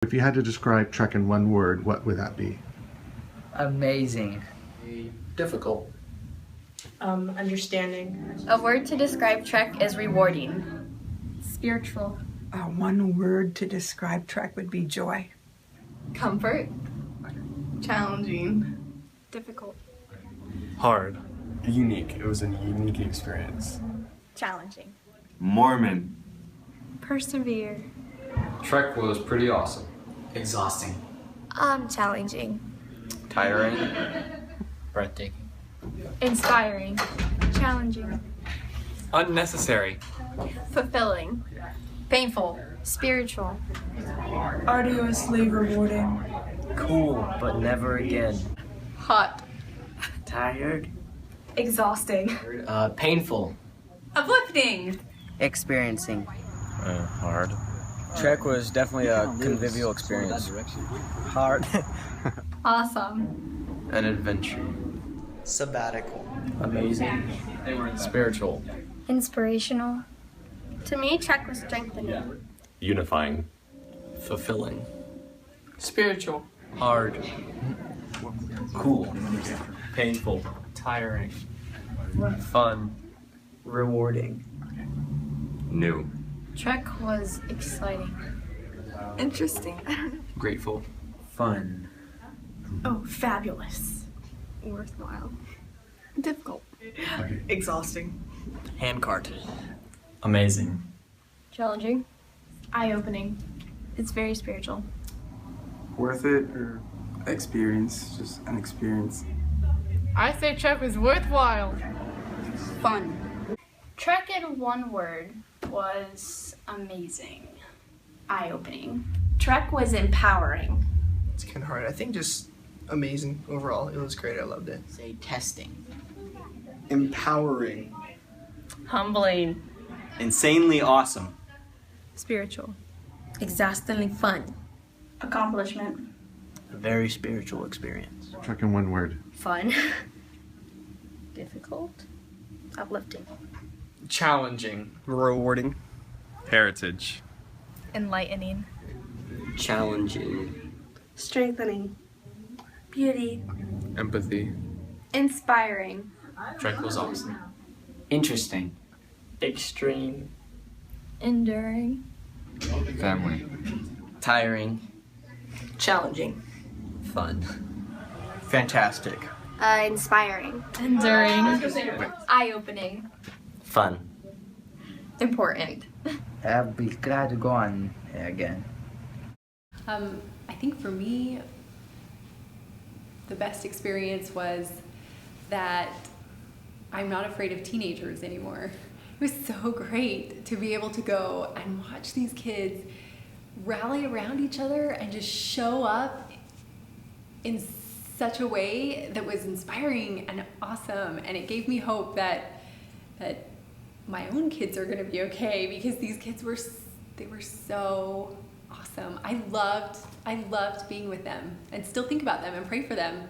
If you had to describe Trek in one word, what would that be? Amazing. Difficult. Understanding. A word to describe Trek is rewarding. Spiritual. One word to describe Trek would be joy. Comfort. Challenging. Difficult. Hard. Unique. It was a unique experience. Challenging. Mormon. Persevere. Trek was pretty awesome. Exhausting. Challenging. Tiring. Breathtaking. Inspiring. Challenging. Unnecessary. Fulfilling. Painful. Spiritual. Arduously rewarding. Cool, but never again. Hot. Tired. Exhausting. Painful. Uplifting. Experiencing. Hard. Trek was definitely a convivial experience. Hard. Awesome. An adventure. Sabbatical. Amazing. Spiritual. Inspirational. To me, Trek was strengthening. Unifying. Fulfilling. Spiritual. Hard. Cool. Painful. Tiring. Fun. Rewarding. New. Trek was exciting. Interesting. Grateful. Fun. Oh, fabulous. Worthwhile. Difficult. Exhausting. Handcart. Amazing. Challenging. Eye-opening. It's very spiritual. Worth it or experience, just an experience. I say Trek was worthwhile. Fun. Trek in one word was amazing. Eye-opening. Trek was empowering. It's kind of hard. I think just amazing overall. It was great. I loved it. Say testing. Empowering. Humbling. Insanely awesome. Spiritual. Exhaustingly fun. Accomplishment. A very spiritual experience. Trek in one word. Fun. Difficult. Uplifting. Challenging. Rewarding. Heritage. Enlightening. Challenging. Strengthening. Beauty. Empathy. Inspiring. Trek was awesome. Interesting. Extreme. Enduring. Family. Tiring. Challenging. Fun. Fantastic. Inspiring. Enduring. Eye-opening. Fun. Important. I'll be glad to go on again. I think for me, the best experience was that I'm not afraid of teenagers anymore. It was so great to be able to go and watch these kids rally around each other and just show up in such a way that was inspiring and awesome. And it gave me hope that my own kids are gonna be okay, because these kids were so awesome. I loved being with them and still think about them and pray for them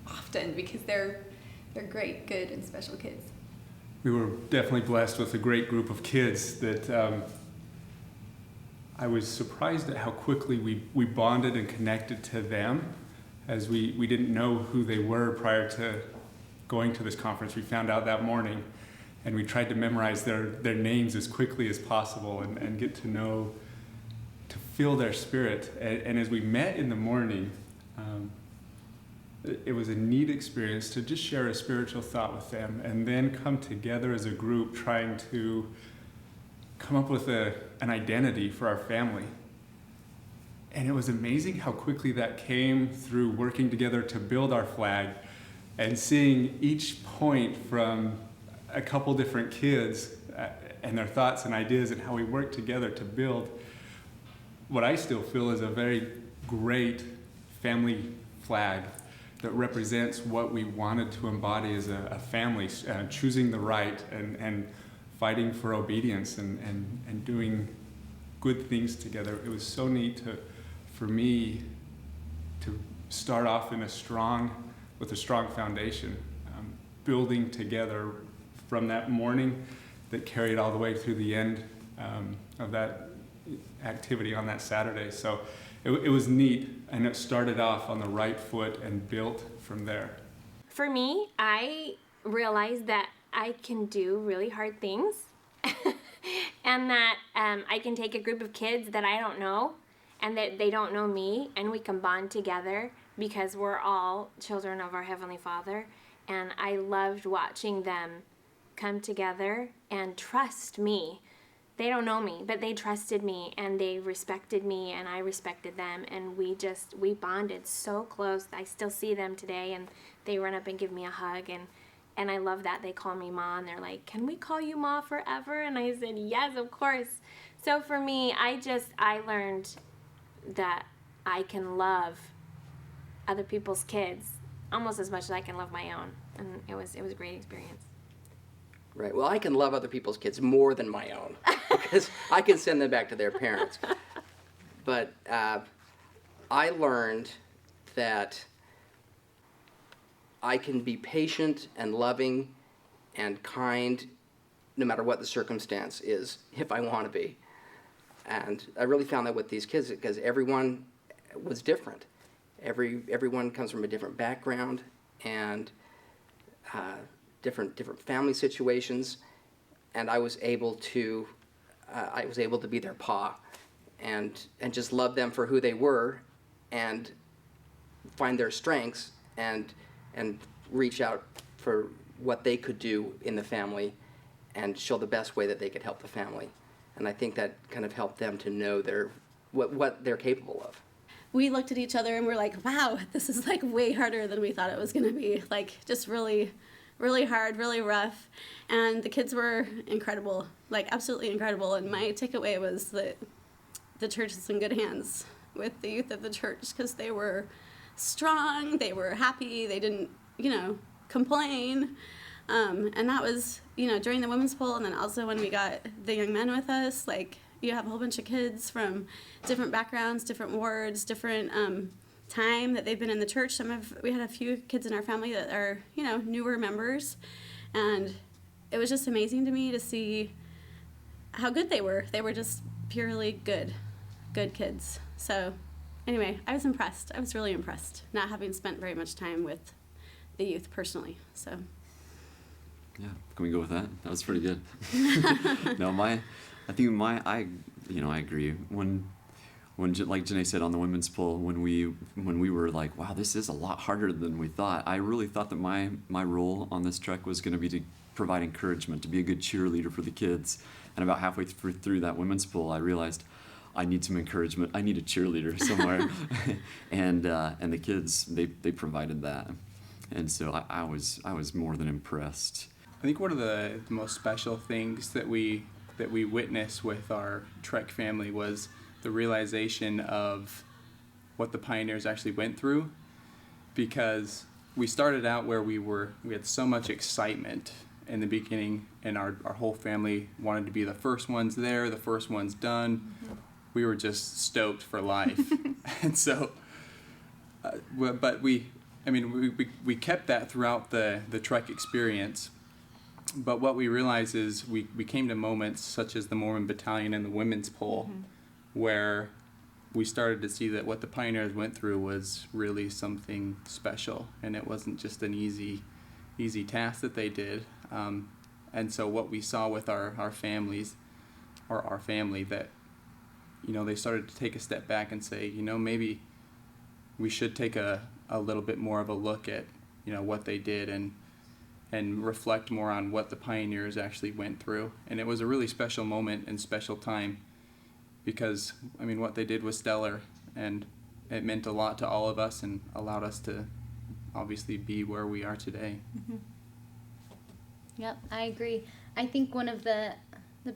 often, because they're great, good, and special kids. We were definitely blessed with a great group of kids that I was surprised at how quickly we bonded and connected to them, as we didn't know who they were prior to going to this conference. We found out that morning, and we tried to memorize their names as quickly as possible and get to know, to feel their spirit. And as we met in the morning, it was a neat experience to just share a spiritual thought with them, and then come together as a group trying to come up with an identity for our family. And it was amazing how quickly that came through working together to build our flag, and seeing each point from a couple different kids and their thoughts and ideas, and how we worked together to build what I still feel is a very great family flag that represents what we wanted to embody as a family, choosing the right and fighting for obedience and doing good things together. It was so neat for me to start off with a strong foundation, building together from that morning that carried all the way through the end of that activity on that Saturday. So it was neat, and it started off on the right foot and built from there. For me, I realized that I can do really hard things and that I can take a group of kids that I don't know and that they don't know me, and we can bond together because we're all children of our Heavenly Father. And I loved watching them come together and trust me. They don't know me, but they trusted me and they respected me and I respected them, and we bonded so close. I still see them today and they run up and give me a hug, and I love that they call me Ma, and they're like, "Can we call you Ma forever?" And I said, "Yes, of course." So for me, I learned that I can love other people's kids almost as much as I can love my own, and it was a great experience. Right. Well, I can love other people's kids more than my own because I can send them back to their parents. But I learned that I can be patient and loving and kind no matter what the circumstance is, if I want to be. And I really found that with these kids because everyone was different. Everyone comes from a different background and different family situations, and I was able to be their pa, and just love them for who they were, and find their strengths and reach out for what they could do in the family, and show the best way that they could help the family, and I think that kind of helped them to know what they're capable of. We looked at each other and we're like, wow, this is like way harder than we thought it was going to be. Like just really, really hard, really rough. And the kids were incredible, like absolutely incredible. And my takeaway was that the church is in good hands with the youth of the church because they were strong, they were happy, they didn't, complain. And that was, during the women's poll, and then also when we got the young men with us, like, you have a whole bunch of kids from different backgrounds, different wards, different time that they've been in the church. We had a few kids in our family that are, newer members, and it was just amazing to me to see how good they were. They were just purely good kids. So anyway, I was impressed. I was really impressed, not having spent very much time with the youth personally. So yeah, can we go with that? That was pretty good. No, I agree. When like Janae said on the women's poll, when we were like, wow, this is a lot harder than we thought. I really thought that my role on this trek was going to be to provide encouragement, to be a good cheerleader for the kids. And about halfway through that women's poll, I realized I need some encouragement. I need a cheerleader somewhere, and the kids they provided that, and so I was more than impressed. I think one of the most special things that we witnessed with our Trek family was the realization of what the pioneers actually went through, because we started out where we had so much excitement in the beginning, and our whole family wanted to be the first ones there, the first ones done. Mm-hmm. We were just stoked for life. And so, but we kept that throughout the Trek experience. But what we realized is we came to moments such as the Mormon Battalion and the Women's Poll, mm-hmm. where we started to see that what the pioneers went through was really something special, and it wasn't just an easy task that they did. And so what we saw with our families, or our family, that they started to take a step back and say, maybe we should take a little bit more of a look at what they did and reflect more on what the pioneers actually went through. And it was a really special moment and special time, because what they did was stellar, and it meant a lot to all of us and allowed us to obviously be where we are today. Mm-hmm. Yep, I agree. I think one of the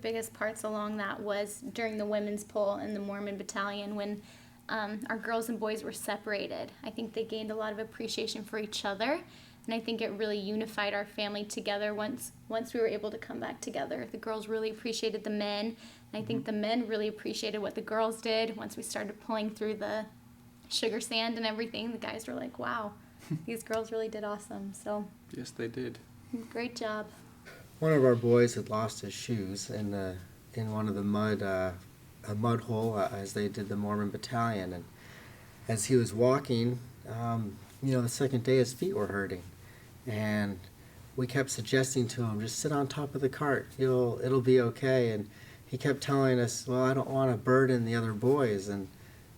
biggest parts along that was during the women's poll in the Mormon Battalion, when our girls and boys were separated. I think they gained a lot of appreciation for each other, and I think it really unified our family together once we were able to come back together. The girls really appreciated the men, and I think the men really appreciated what the girls did. Once we started pulling through the sugar sand and everything, the guys were like, wow, these girls really did awesome. So yes, they did. Great job. One of our boys had lost his shoes in one of the mud a mud hole as they did the Mormon Battalion. And as he was walking, the second day his feet were hurting. And we kept suggesting to him, just sit on top of the cart, it'll be okay. And he kept telling us, well, I don't want to burden the other boys. And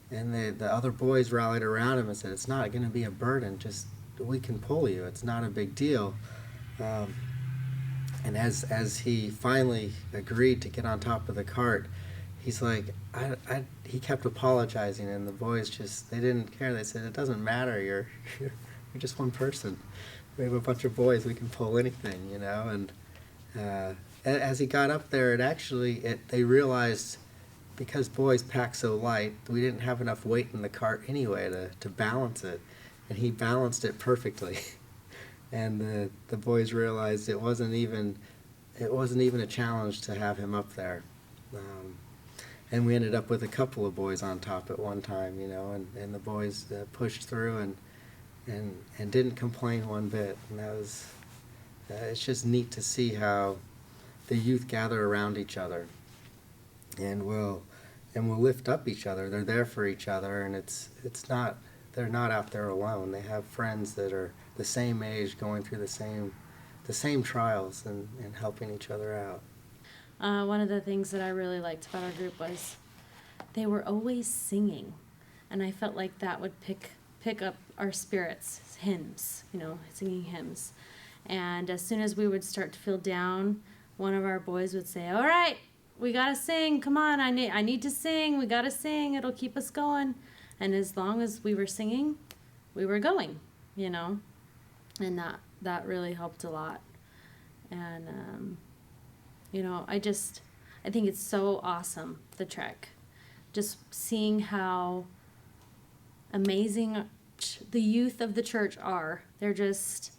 the other boys rallied around him and said, it's not going to be a burden, just we can pull you, it's not a big deal. And as he finally agreed to get on top of the cart, he's like, he kept apologizing, and the boys they didn't care. They said, it doesn't matter, you're just one person. We have a bunch of boys, we can pull anything, And as he got up there, they realized, because boys pack so light, we didn't have enough weight in the cart anyway to balance it, and he balanced it perfectly. And the boys realized it wasn't even a challenge to have him up there. And we ended up with a couple of boys on top at one time, and the boys pushed through and didn't complain one bit. And that was, it's just neat to see how the youth gather around each other and will lift up each other. They're there for each other, and they're not out there alone. They have friends that are the same age, going through the same trials and helping each other out. One of the things that I really liked about our group was they were always singing, and I felt like that would pick up our spirits, hymns, singing hymns. And as soon as we would start to feel down, one of our boys would say, all right, we gotta sing, come on, I need to sing, we gotta sing, it'll keep us going. And as long as we were singing, we were going, and that really helped a lot. And I think it's so awesome, the Trek, just seeing how amazing the youth of the church are. They're just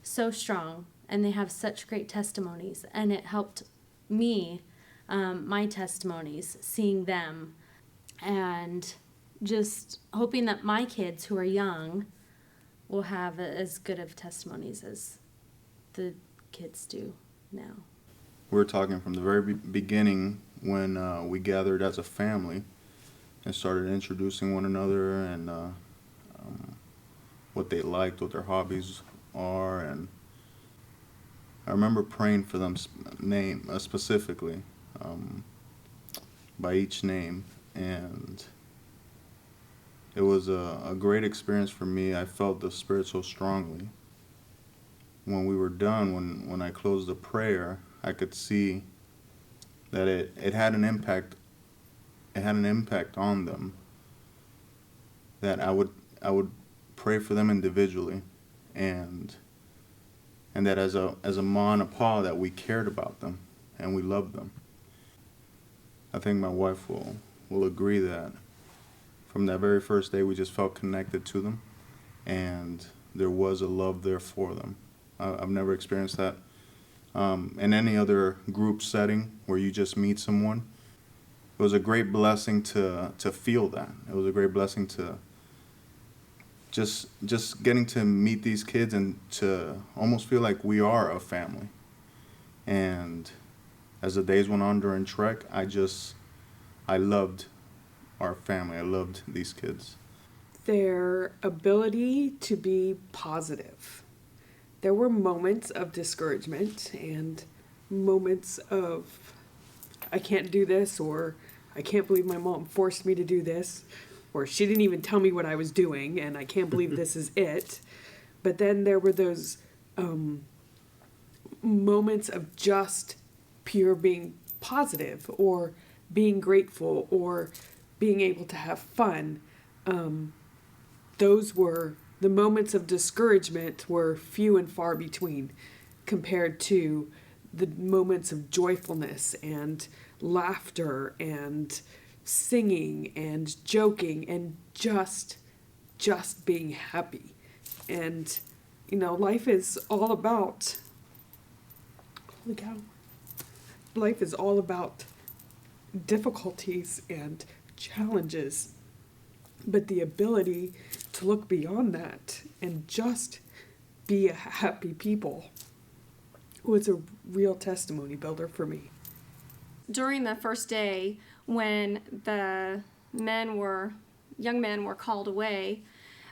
so strong, and they have such great testimonies, and it helped me, my testimonies, seeing them, and just hoping that my kids who are young will have as good of testimonies as the kids do now. We're talking from the very beginning when we gathered as a family and started introducing one another and what they liked, what their hobbies are, and I remember praying for them specifically by each name, and it was a great experience for me. I felt the Spirit so strongly. When we were done, when I closed the prayer, I could see that it had an impact. It had an impact on them. That I would pray for them individually, and that as a ma and a pa, that we cared about them and we loved them. I think my wife will agree that from that very first day we just felt connected to them, and there was a love there for them. I've never experienced that in any other group setting where you just meet someone. It was a great blessing to feel that. It was a great blessing to just getting to meet these kids and to almost feel like we are a family. And as the days went on during Trek, I loved our family. I loved these kids. Their ability to be positive. There were moments of discouragement and moments of, I can't do this, or I can't believe my mom forced me to do this, or she didn't even tell me what I was doing, and I can't believe this is it. But then there were those moments of just pure being positive, or being grateful, or being able to have fun. Those were the moments of discouragement were few and far between compared to the moments of joyfulness and laughter and singing and joking and just being happy. And life is all about, holy cow, life is all about difficulties and challenges, but the ability to look beyond that and just be a happy people was a real testimony builder for me. during the first day when the young men were called away,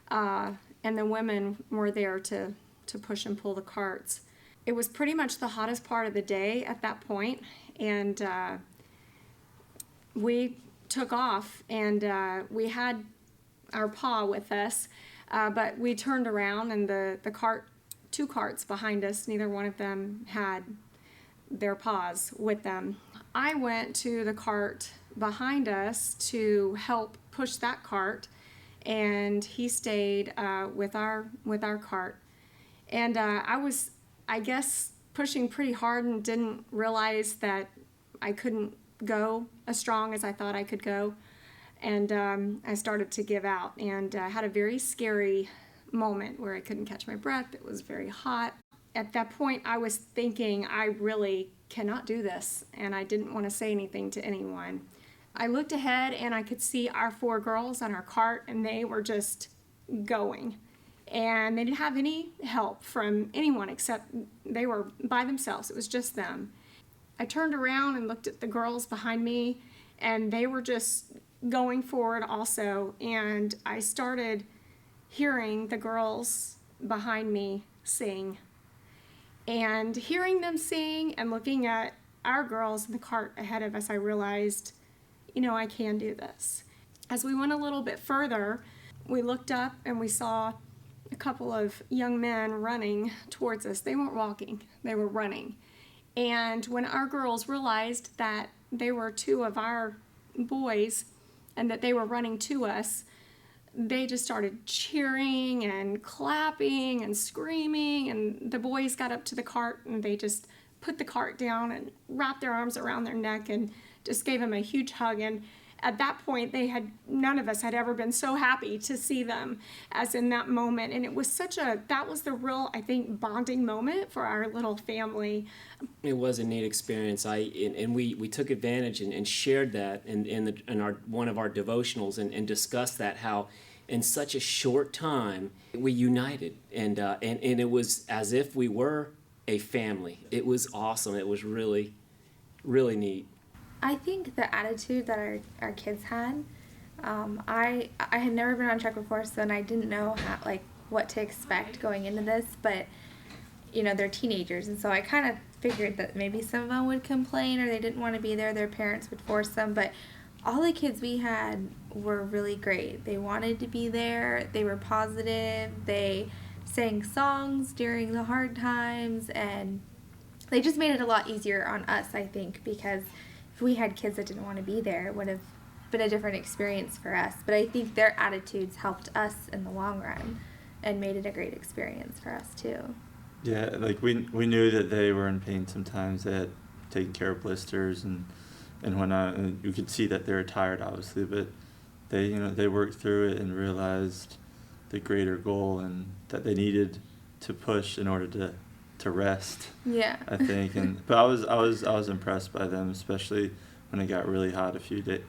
and the women were there to push and pull the carts. It was pretty much the hottest part of the day at that point, and we took off, and we had our PA with us, but we turned around, and the two carts behind us, neither one of them had their PAs with them. I went to the cart behind us to help push that cart, and he stayed with our cart. And I was, I guess, pushing pretty hard and didn't realize that I couldn't go as strong as I thought I could go. And I started to give out, and I had a very scary moment where I couldn't catch my breath. It was very hot. At that point, I was thinking, I really cannot do this, and I didn't want to say anything to anyone. I looked ahead, and I could see our 4 girls on our cart, and they were just going. And they didn't have any help from anyone except they were by themselves. It was just them. I turned around and looked at the girls behind me, and they were just going forward also. And I started hearing the girls behind me sing. And hearing them sing and looking at our girls in the cart ahead of us, I realized, I can do this. As we went a little bit further, we looked up and we saw a couple of young men running towards us. They weren't walking, they were running. And when our girls realized that they were 2 of our boys and that they were running to us, they just started cheering and clapping and screaming, and the boys got up to the cart and they just put the cart down and wrapped their arms around their neck and just gave them a huge hug. And at that point, none of us had ever been so happy to see them as in that moment. And it was that was the real, I think, bonding moment for our little family. It was a neat experience. We took advantage and shared that in one of our devotionals and discussed that, how in such a short time we united, and it was as if we were a family. It was awesome. It was really, really neat. I think the attitude that our kids had, I had never been on track before, so then I didn't know what to expect going into this, but they're teenagers, and so I kind of figured that maybe some of them would complain or they didn't want to be there, their parents would force them, but all the kids we had were really great. They wanted to be there, they were positive, they sang songs during the hard times, and they just made it a lot easier on us, I think, because if we had kids that didn't want to be there, it would have been a different experience for us. But I think their attitudes helped us in the long run and made it a great experience for us too. Yeah, we knew that they were in pain sometimes. They had taken care of blisters and whatnot, and you could see that they were tired, obviously, but they worked through it and realized the greater goal and that they needed to push in order to rest. Yeah. I think, but I was impressed by them, especially when it got really hot a few days.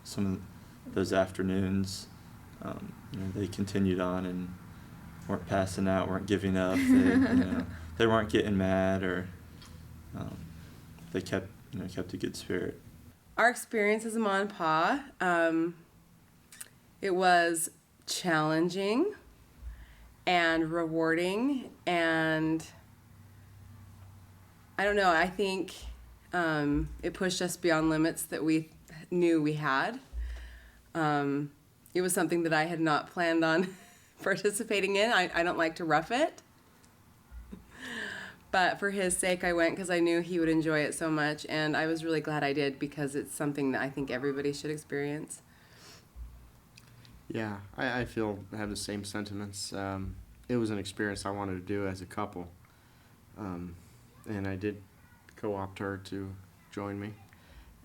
Some of those afternoons, they continued on and weren't passing out, weren't giving up. They weren't getting mad, or they kept a good spirit. Our experience as a Mom and Pa, it was challenging and rewarding, and I don't know, I think it pushed us beyond limits that we knew we had. It was something that I had not planned on participating in. I don't like to rough it. But for his sake, I went because I knew he would enjoy it so much, and I was really glad I did because it's something that I think everybody should experience. Yeah, I have the same sentiments. It was an experience I wanted to do as a couple, and I did co-opt her to join me,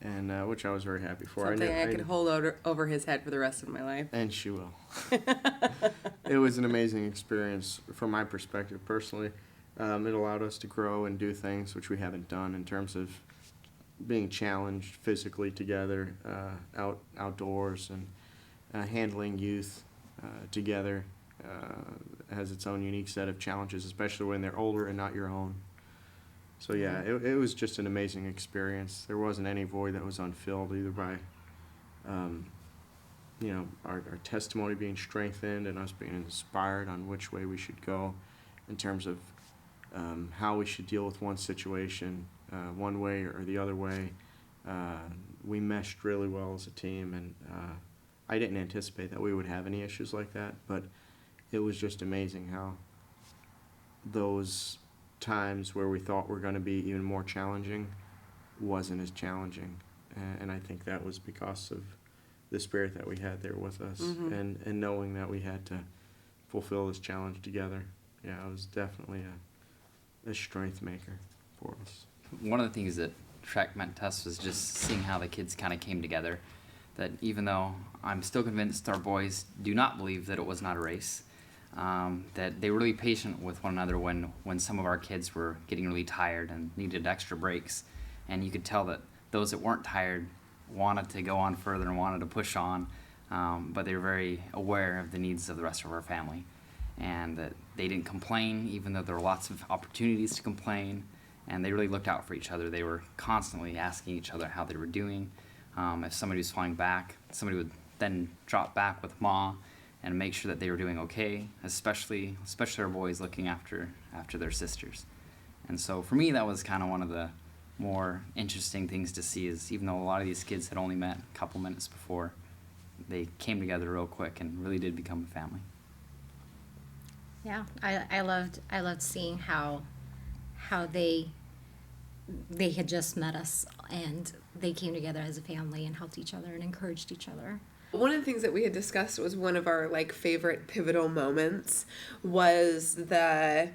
and which I was very happy for. Something I could hold over his head for the rest of my life. And she will. It was an amazing experience from my perspective personally. It allowed us to grow and do things which we haven't done in terms of being challenged physically together, outdoors, and handling youth together has its own unique set of challenges, especially when they're older and not your own. So yeah, it was just an amazing experience. There wasn't any void that was unfilled either by, you know, our testimony being strengthened and us being inspired on which way we should go in terms of how we should deal with one situation, one way or the other way. We meshed really well as a team, and I didn't anticipate that we would have any issues like that, but it was just amazing how those times where we thought were going to be even more challenging wasn't as challenging. And I think that was because of the spirit that we had there with us, and knowing that we had to fulfill this challenge together. Yeah, it was definitely a strength maker for us. One of the things that Trek meant to us was just seeing how the kids kind of came together. That even though I'm still convinced our boys do not believe that it was not a race, that they were really patient with one another when some of our kids were getting really tired and needed extra breaks. And you could tell that those that weren't tired wanted to go on further and wanted to push on, but they were very aware of the needs of the rest of our family. And that they didn't complain, even though there were lots of opportunities to complain, and they really looked out for each other. They were constantly asking each other how they were doing. If somebody was falling back, somebody would then drop back with Ma and make sure that they were doing okay, especially our boys looking after their sisters. And so for me, that was kind of one of the more interesting things to see, is even though a lot of these kids had only met a couple minutes before, they came together real quick and really did become a family. Yeah, I loved seeing how they had just met us and they came together as a family and helped each other and encouraged each other. One of the things that we had discussed was one of our favorite pivotal moments was the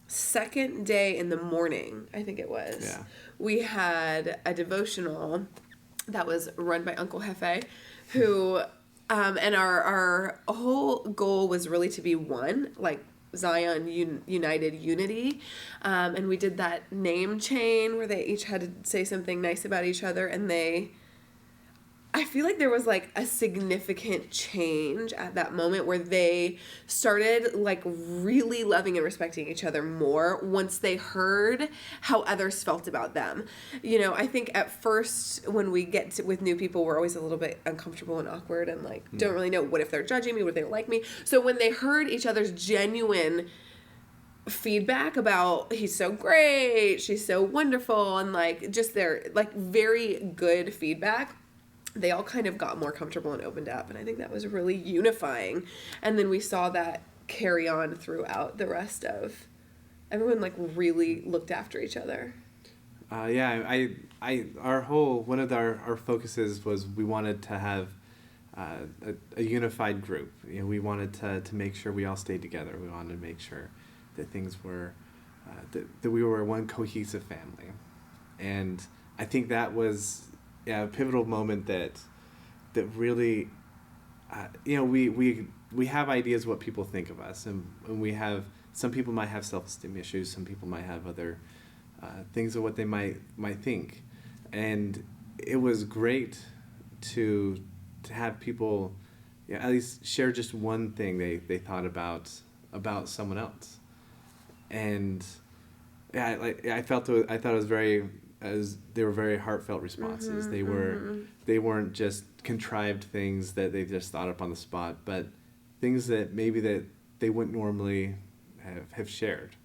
second day in the morning, I think it was. Yeah. We had a devotional that was run by Uncle Hefe, who, and our whole goal was really to be one, Zion United Unity, and we did that name chain where they each had to say something nice about each other, and I feel like there was a significant change at that moment where they started really loving and respecting each other more once they heard how others felt about them. You know, I think at first when we get with new people, we're always a little bit uncomfortable and awkward and don't really know what if they're judging me, what if they don't like me. So when they heard each other's genuine feedback about he's so great, she's so wonderful, and just their very good feedback, they all kind of got more comfortable and opened up, and I think that was really unifying. And then we saw that carry on throughout the rest of everyone really looked after each other. Yeah, one of our focuses was we wanted to have a unified group. You know, we wanted to make sure we all stayed together. We wanted to make sure that things were that we were one cohesive family, and I think that was a pivotal moment that really, we have ideas what people think of us, and we have, some people might have self-esteem issues, some people might have other things of what they might think, and it was great to have people at least share just one thing they thought about someone else, and I thought it was very, as they were very heartfelt responses. They weren't just contrived things that they just thought up on the spot, but things that maybe that they wouldn't normally have shared.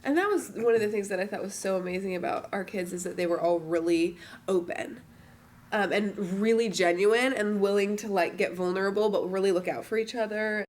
And that was one of the things that I thought was so amazing about our kids, is that they were all really open, and really genuine and willing to get vulnerable, but really look out for each other.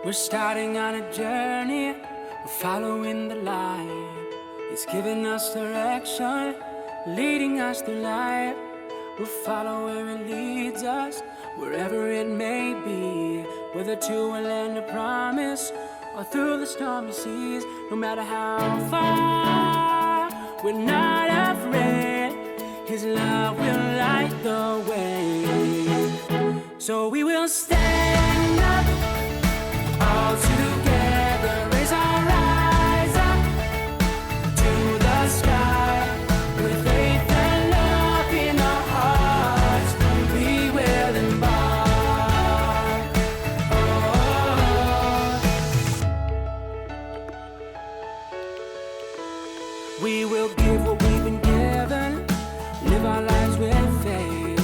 We're starting on a journey we're following the light. It's giving us direction, leading us through life. We'll follow where it leads us, wherever it may be, whether to a land of promise or through the stormy seas. No matter how far, we're not afraid. His love will light the way. So we will stand up, all together, raise our eyes up to the sky, with faith and love in our hearts. We will embark. We will give what we've been given, live our lives with faith,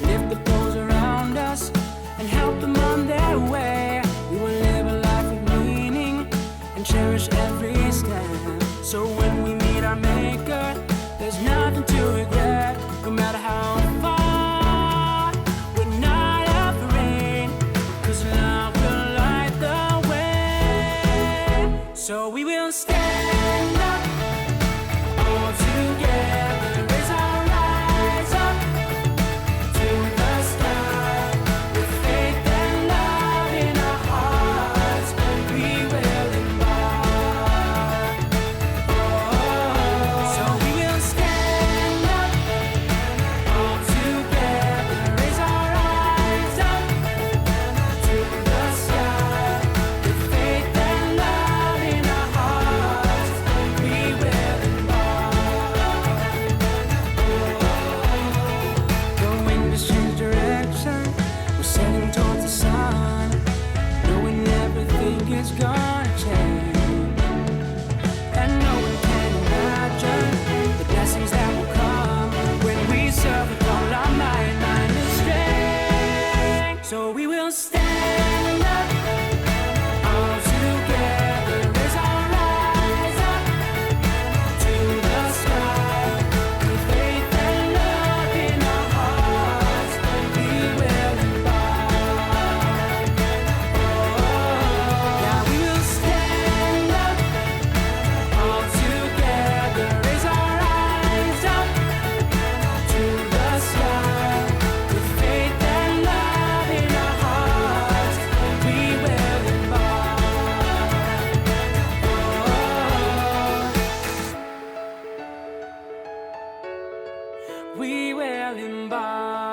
lift the those around us and help them on their way. We will live a life of meaning and cherish every step. So when we meet our Maker, there's nothing to regret. No matter how far, we're not afraid, 'cause love will light the way. So we will stand up, all together, raise our eyes up to the sky, with faith and love in our hearts. We will embark. So we will stand up, all together, raise our eyes up to the sky, with faith and love in our hearts. We will the wind has changed direction, we're sailing towards the sun, knowing everything is gonna change. And no one can imagine the blessings that will come when we serve with all our might, mind and strength. So we will stand up, all together, raise our eyes up to the sky, with faith and love in our hearts. We will embark. Yeah, we will stand up, all together, raise our eyes up to the sky, with faith and love in our hearts. We will embark. We will embark.